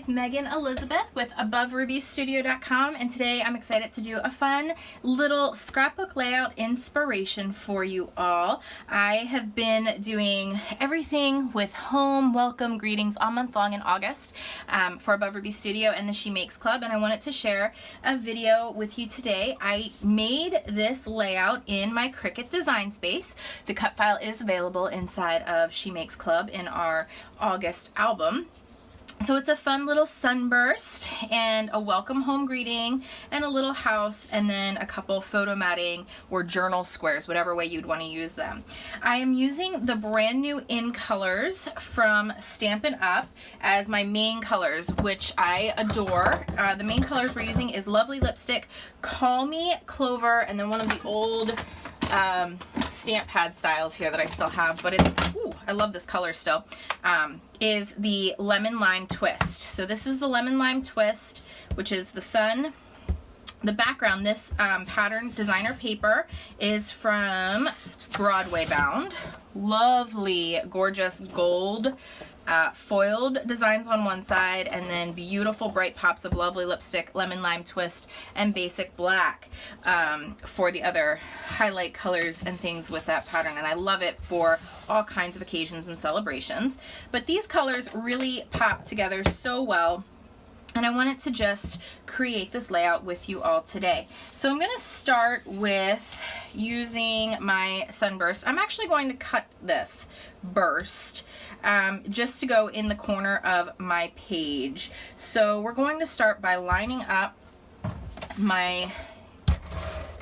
it's Megan Elizabeth with AboveRubyStudio.com, and today I'm excited to do a fun little scrapbook layout inspiration for you all. I have been doing everything with home welcome greetings all month long in August for Above Ruby Studio and the She Makes Club, and I wanted to share a video with you today. I made this layout in my Cricut design space. The cut file is available inside of She Makes Club in our August album. So it's a fun little sunburst and a welcome home greeting and a little house and then a couple photo matting or journal squares, whatever way you'd want to use them. I am using the brand new in colors from Stampin'Up as my main colors, which I adore. The main colors we're using is Lovely Lipstick, Call Me, Clover, and then one of the old stamp pad styles here that I still have, but it's, ooh, I love this color still, is the Lemon Lime Twist. So this is the Lemon Lime Twist, which is the sun. The background, this pattern designer paper is from Broadway bound. Lovely, gorgeous gold foiled designs on one side, and then beautiful bright pops of Lovely Lipstick, Lemon Lime Twist, and Basic Black for the other highlight colors and things with that pattern. And I love it for all kinds of occasions and celebrations. But these colors really pop together so well, and I wanted to just create this layout with you all today. So I'm going to start with using my sunburst. I'm actually going to cut this burst just to go in the corner of my page. So we're going to start by lining up my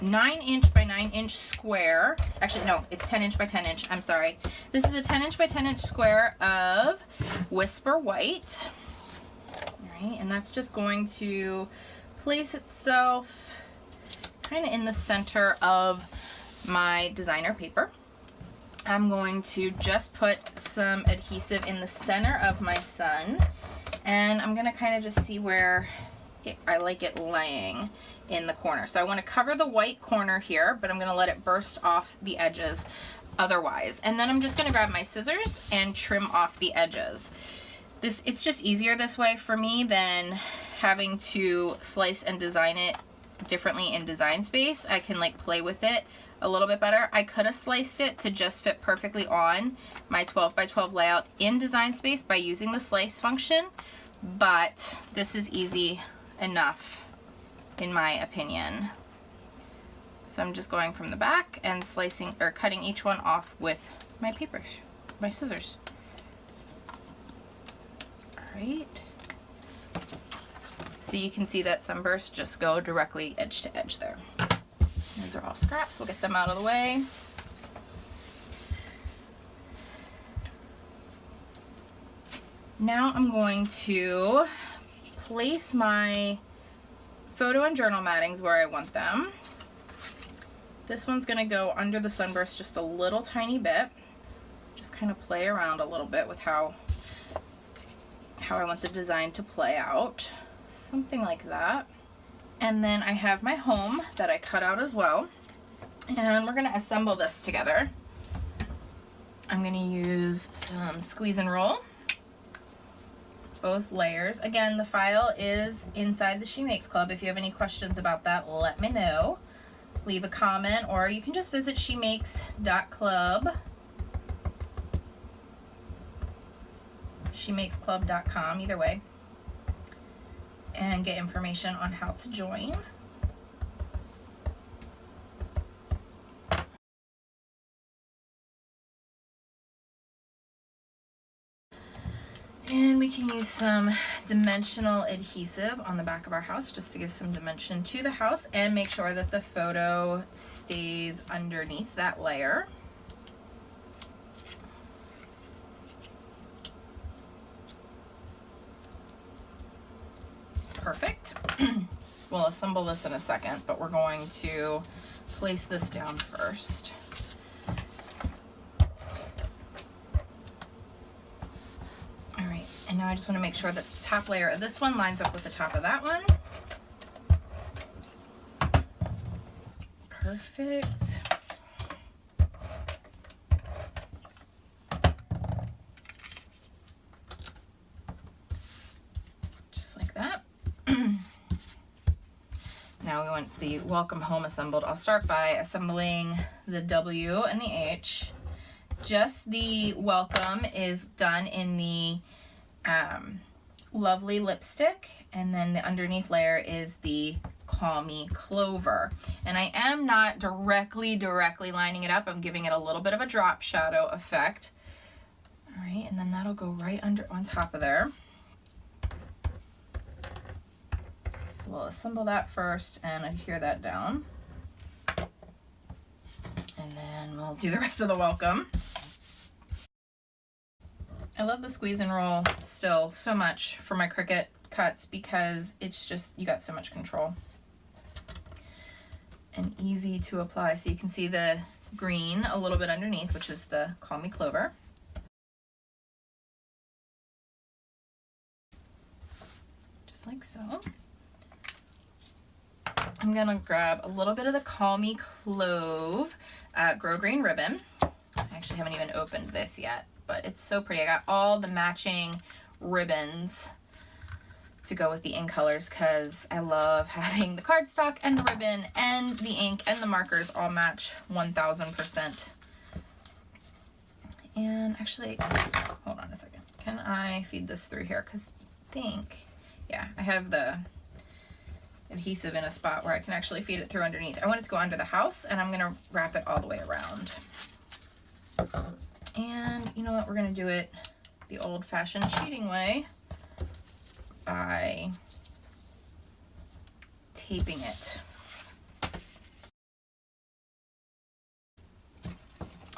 9" by 9" square. Actually, no, it's 10" by 10". I'm sorry. This is a 10" by 10" square of Whisper White. All right, and that's just going to place itself kind of in the center of my designer paper. I'm going to just put some adhesive in the center of my sun, and I'm going to kind of just see where I like it laying in the corner. So I want to cover the white corner here, but I'm going to let it burst off the edges otherwise. And then I'm just going to grab my scissors and trim off the edges. It's just easier this way for me than having to slice and design it differently in Design Space. I can like play with it a little bit better. I could have sliced it to just fit perfectly on my 12 by 12 layout in Design Space by using the slice function, but this is easy enough in my opinion. So I'm just going from the back and slicing or cutting each one off with my papers, my scissors. All right. So you can see that sunburst just go directly edge to edge there. These are all scraps. We'll get them out of the way. Now I'm going to place my photo and journal mattings where I want them. This one's going to go under the sunburst just a little tiny bit. Just kind of play around a little bit with how I want the design to play out. Something like that. And then I have my home that I cut out as well. And we're going to assemble this together. I'm going to use some squeeze and roll. Both layers. Again, the file is inside the She Makes Club. If you have any questions about that, let me know. Leave a comment, or you can just visit shemakes.club. shemakesclub.com, either way, and get information on how to join. And we can use some dimensional adhesive on the back of our house just to give some dimension to the house and make sure that the photo stays underneath that layer. Perfect. We'll assemble this in a second, but we're going to place this down first. All right, and now I just want to make sure that the top layer of this one lines up with the top of that one. Perfect. want the welcome home assembled. I'll start by assembling the W and the H. Just the welcome is done in the Lovely lipstick, and then the underneath layer is the Call Me Clover. And I am not directly lining it up. I'm giving it a little bit of a drop shadow effect. All right, and then that'll go right under on top of there. So we'll assemble that first and adhere that down. And then we'll do the rest of the welcome. I love the squeeze and roll still so much for my Cricut cuts because it's just, you got so much control. And easy to apply. So you can see the green a little bit underneath, which is the Call Me Clover. Just like so. I'm gonna grab a little bit of the Call Me Clove grosgrain ribbon. I actually haven't even opened this yet, but it's so pretty. I got all the matching ribbons to go with the ink colors because I love having the cardstock and the ribbon and the ink and the markers all match 1000%. And actually, hold on a second. Can I feed this through here? Because I think, yeah, I have the adhesive in a spot where I can actually feed it through underneath. I want it to go under the house, and I'm gonna wrap it all the way around. And you know what, we're gonna do it the old-fashioned cheating way by taping it.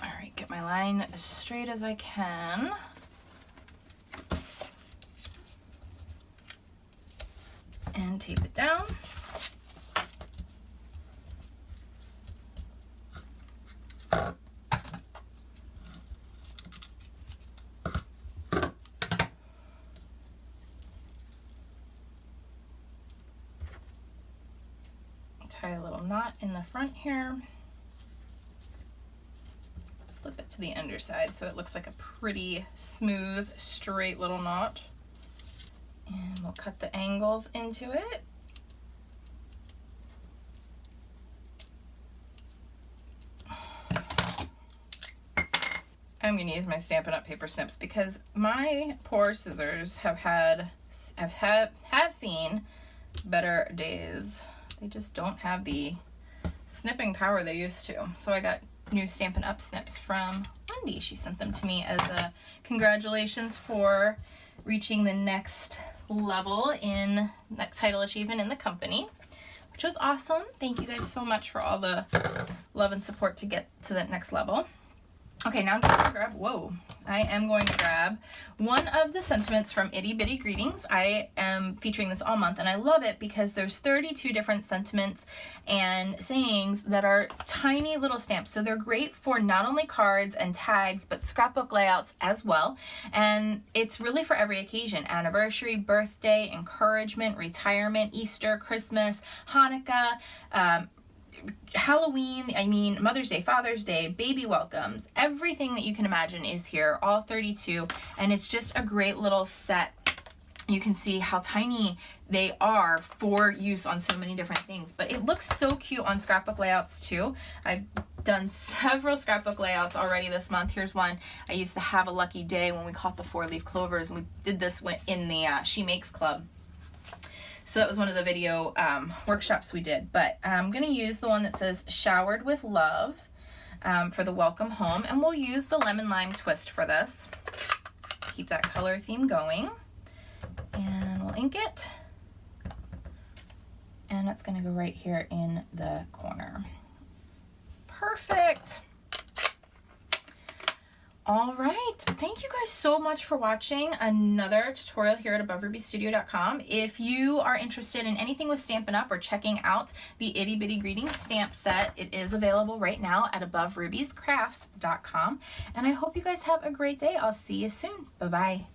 All right, get my line as straight as I can. And tape it down. Tie a little knot in the front here. Flip it to the underside so it looks like a pretty smooth, straight little knot. And we'll cut the angles into it. I'm going to use my Stampin' Up! Paper snips because my poor scissors have seen better days. They just don't have the snipping power they used to. So I got new Stampin' Up! Snips from Wendy. She sent them to me as a congratulations for reaching the next level in next title achievement in the company, which was awesome. Thank you guys so much for all the love and support to get to that next level. Okay, now I'm just gonna grab, I am going to grab one of the sentiments from Itty Bitty Greetings. I am featuring this all month and I love it because there's 32 different sentiments and sayings that are tiny little stamps. So they're great for not only cards and tags, but scrapbook layouts as well. And it's really for every occasion: anniversary, birthday, encouragement, retirement, Easter, Christmas, Hanukkah, Halloween, Mother's Day, Father's Day, baby welcomes, everything that you can imagine is here, all 32, and it's just a great little set. You can see how tiny they are for use on so many different things, but it looks so cute on scrapbook layouts too. I've done several scrapbook layouts already this month. Here's one. I used the Have a Lucky Day when we caught the 4-leaf clovers, and we did this in the She Makes Club. So that was one of the video workshops we did, but I'm gonna use the one that says Showered with Love for the welcome home, and we'll use the lemon lime twist for this. Keep that color theme going, and we'll ink it. And that's gonna go right here in the corner. Perfect. All right, thank you guys so much for watching another tutorial here at AboveRubyStudio.com. If you are interested in anything with Stampin' Up! Or checking out the Itty Bitty Greetings stamp set, it is available right now at AboveRubiesCrafts.com. And I hope you guys have a great day. I'll see you soon. Bye-bye.